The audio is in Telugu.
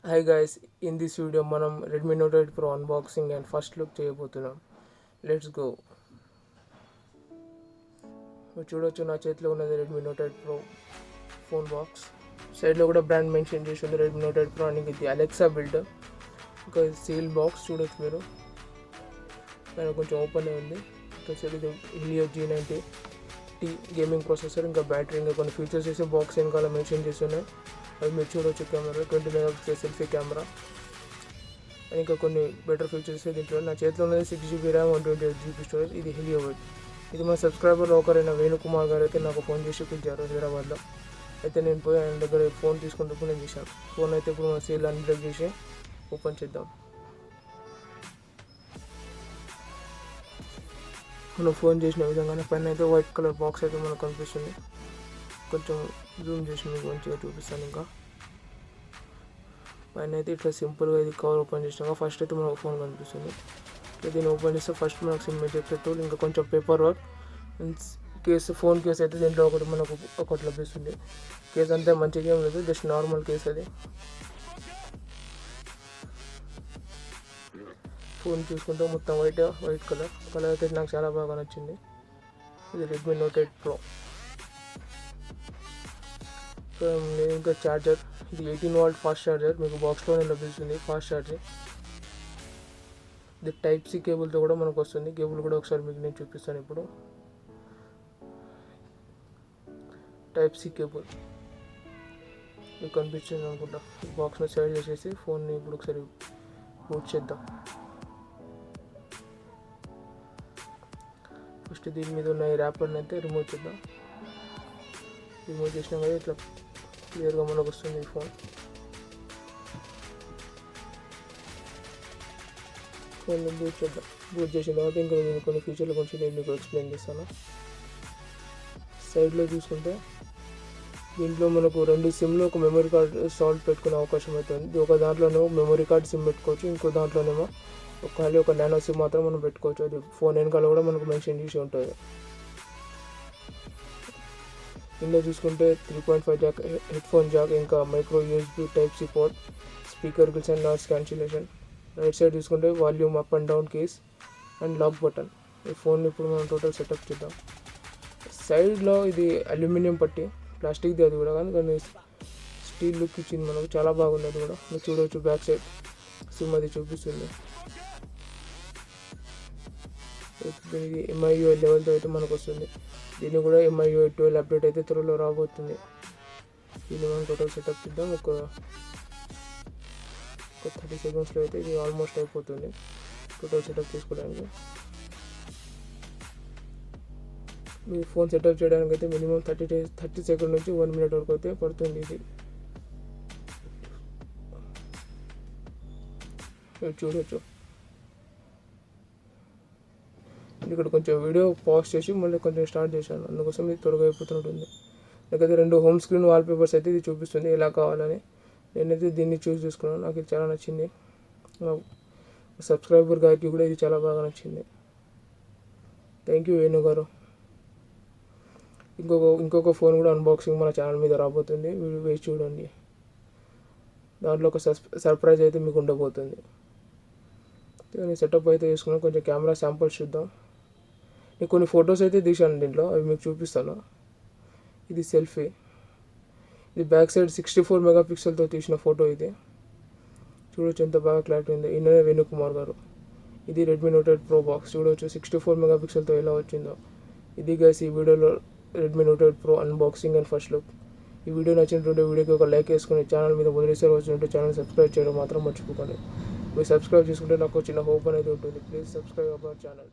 Hi guys, in this video మనం Redmi Note 8 Pro unboxing and first look చేయబోతున్నాం. Let's go. మీరు చూడొచ్చు నా చేతిలో ఉన్నది Redmi Note 8 Pro phone box. సైడ్లో కూడా బ్రాండ్ మెన్షన్ చేసి ఉంది Redmi Note 8 Pro అని. ఇది అలెక్సా బిల్డ్. ఇంకా సీల్ బాక్స్ చూడొచ్చు మీరు. దాని కొంచెం ఓపెన్ అయి ఉంది. ఇది హీలియో G90 గేమింగ్ ప్రాసెసర్, ఇంకా బ్యాటరీ, ఇంకా కొన్ని ఫీచర్స్ వేసి బాక్స్ వెనకాల మెన్షన్ చేసి ఉన్నాయి. అది మీరు చూడవచ్చు. Camera 20 megapixel selfie camera and ఇంకా కొన్ని బెటర్ ఫీచర్స్ దీంట్లో. నా చేతిలో ఉన్నది 6GB ర్యామ్ 128GB స్టోరేజ్. ఇది హెలియో వెయిట్. ఇది మా సబ్స్క్రైబర్లో ఒకరైన వేణుకుమార్ గారు అయితే నాకు ఫోన్ చేసి పిలిచారు హైదరాబాద్లో. అయితే నేను పోయి ఆయన దగ్గర ఫోన్ తీసుకుంటూ నేను చేశాను. ఫోన్ అయితే ఇప్పుడు మన సీల్ అన్బ్రేక్ చేసి ఓపెన్ చేద్దాం. మనం ఫోన్ చేసిన విధంగానే పైన అయితే వైట్ కలర్ బాక్స్ అయితే మనకు కనిపిస్తుంది. కొంచెం జూమ్ చేసి మీకు మంచిగా చూపిస్తాను. ఇంకా పైన అయితే ఇట్లా సింపుల్గా ఇది కవర్ ఓపెన్ చేసినాక ఫస్ట్ అయితే మనకు ఫోన్ కనిపిస్తుంది. దీన్ని ఓపెన్ చేస్తే ఫస్ట్ మనకు సిమ్ ఎజెక్టర్ టూల్, ఇంకా కొంచెం paper work, case phone case అయితే దీంట్లో ఒకటి లభిస్తుంది. కేసు అంతా మంచిగా ఏం లేదు, జస్ట్ నార్మల్ కేసు అది. ఫోన్ చూసుకుంటే మొత్తం వైట్ కలర్ అయితే నాకు చాలా బాగా నచ్చింది. ఇది Redmi Note 8 Pro. ఇంకా ఛార్జర్, ఇది 18V ఫాస్ట్ ఛార్జర్ మీకు బాక్స్లోనే లభిస్తుంది. ఫాస్ట్ ఛార్జర్ ఇది Type-C కేబుల్తో కూడా మనకు వస్తుంది. కేబుల్ కూడా ఒకసారి మీకు నేను చూపిస్తాను. ఇప్పుడు Type-C కేబుల్ మీకు కనిపించింది అనుకుంటా. బాక్స్ని సైడ్ చేసేసి ఫోన్ని ఇప్పుడు ఒకసారి బూట్ చేద్దాం. ఫస్ట్ దీని మీద ఉన్న ఈ ర్యాపర్ని అయితే రిమూవ్ చేద్దాం. రిమూవ్ చేసినా కదా ఇట్లా క్లియర్గా మనకు వస్తుంది ఈ ఫోన్. ఫోన్ని బూట్ చేద్దాం. బూట్ చేసిన తర్వాత ఇంకా కొన్ని ఫీచర్ల గురించి నేను మీకు ఎక్స్ప్లెయిన్ చేస్తాను. సైడ్లో చూసుకుంటే దీంట్లో మనకు 2 సిమ్లో ఒక మెమరీ కార్డ్ సాల్ట్ పెట్టుకునే అవకాశం అవుతుంది. ఒక దాంట్లోనేమో మెమరీ కార్డ్ సిమ్ పెట్టుకోవచ్చు, ఇంకో దాంట్లోనేమో ఖాళీ ఒక నానో సిమ్ మాత్రం మనం పెట్టుకోవచ్చు. అది ఫోన్ వెనకాల కూడా మనకు మెన్షన్ చేసి ఉంటుంది. కింద చూసుకుంటే 3.5 జాక్, హెడ్ ఫోన్ జాక్, ఇంకా micro USB Type-C port, speaker grills and noise cancellation. Right side చూసుకుంటే volume up and down keys and lock button. ఈ ఫోన్ ఇప్పుడు మనం టోటల్ సెటప్ చేద్దాం. సైడ్లో ఇది అల్యూమినియం పట్టి, ప్లాస్టిక్ది అది కూడా, కానీ స్టీల్ లుక్ ఇచ్చింది మనకు, చాలా బాగుంది. అది కూడా మీరు చూడవచ్చు. బ్యాక్ సైడ్ సిమ్ అది చూపిస్తుంది. దీనికి MIUI లెవెల్తో అయితే మనకు వస్తుంది. దీన్ని కూడా MIUI 12 అప్డేట్ అయితే త్వరలో రాబోతుంది. దీన్ని మనం టోటల్ సెటప్ చేద్దాం. ఒక 30 సెకండ్స్లో అయితే ఇది ఆల్మోస్ట్ అయిపోతుంది టోటల్ సెటప్ చేసుకోవడానికి. మీ ఫోన్ సెటప్ చేయడానికి అయితే మినిమం 30 సెకండ్ నుంచి 1 మినిట్ వరకు అయితే పడుతుంది. ఇది చూడవచ్చు. ఇక్కడ కొంచెం వీడియో పాజ్ చేసి మళ్ళీ కొంచెం స్టార్ట్ చేశాను, అందుకోసం ఇది త్వరగా అయిపోతుంటుంది. నాకైతే 2 హోమ్ స్క్రీన్ వాల్పేపర్స్ అయితే ఇది చూపిస్తుంది ఎలా కావాలని. నేనైతే దీన్ని చూస్ చేసుకున్నాను. నాకు ఇది చాలా నచ్చింది. సబ్స్క్రైబర్ గారికి కూడా ఇది చాలా బాగా నచ్చింది. థ్యాంక్ యూ వేణు గారు. ఇంకొక ఫోన్ కూడా అన్బాక్సింగ్ మన ఛానల్ మీద రాబోతుంది, వేసి చూడండి. దాంట్లో ఒక సర్ప్రైజ్ అయితే మీకు ఉండబోతుంది. నేను సెటప్ అయితే చేసుకున్నాను. కొంచెం కెమెరా శాంపుల్స్ చూద్దాం. నేను కొన్ని ఫొటోస్ అయితే తీసాను దీంట్లో, అవి మీకు చూపిస్తాను. ఇది సెల్ఫీ. ఇది బ్యాక్ సైడ్ 64 మెగాపిక్సెల్తో తీసిన ఫోటో. ఇది చూడవచ్చు ఎంత బాగా క్లారిటీ ఉంది. ఈయననే వేణుకుమార్ గారు. ఇది Redmi Note 8 Pro బాక్స్. చూడవచ్చు 64 మెగాపిక్సెల్తో ఎలా వచ్చిందో. ఇది గైస్ ఈ వీడియోలో Redmi Note 8 Pro unboxing and first look. ఈ వీడియో నచ్చినటువంటి వీడియోకి ఒక లైక్ వేసుకుని ఛానల్ మీద మొదటిసారి వచ్చినట్టు ఛానల్ సబ్స్క్రైబ్ చేయడం మాత్రం మర్చిపోకండి. మీరు సబ్స్క్రైబ్ చేసుకుంటే నాకు చిన్న హోప్ అనేది ఉంటుంది. Please subscribe our channel.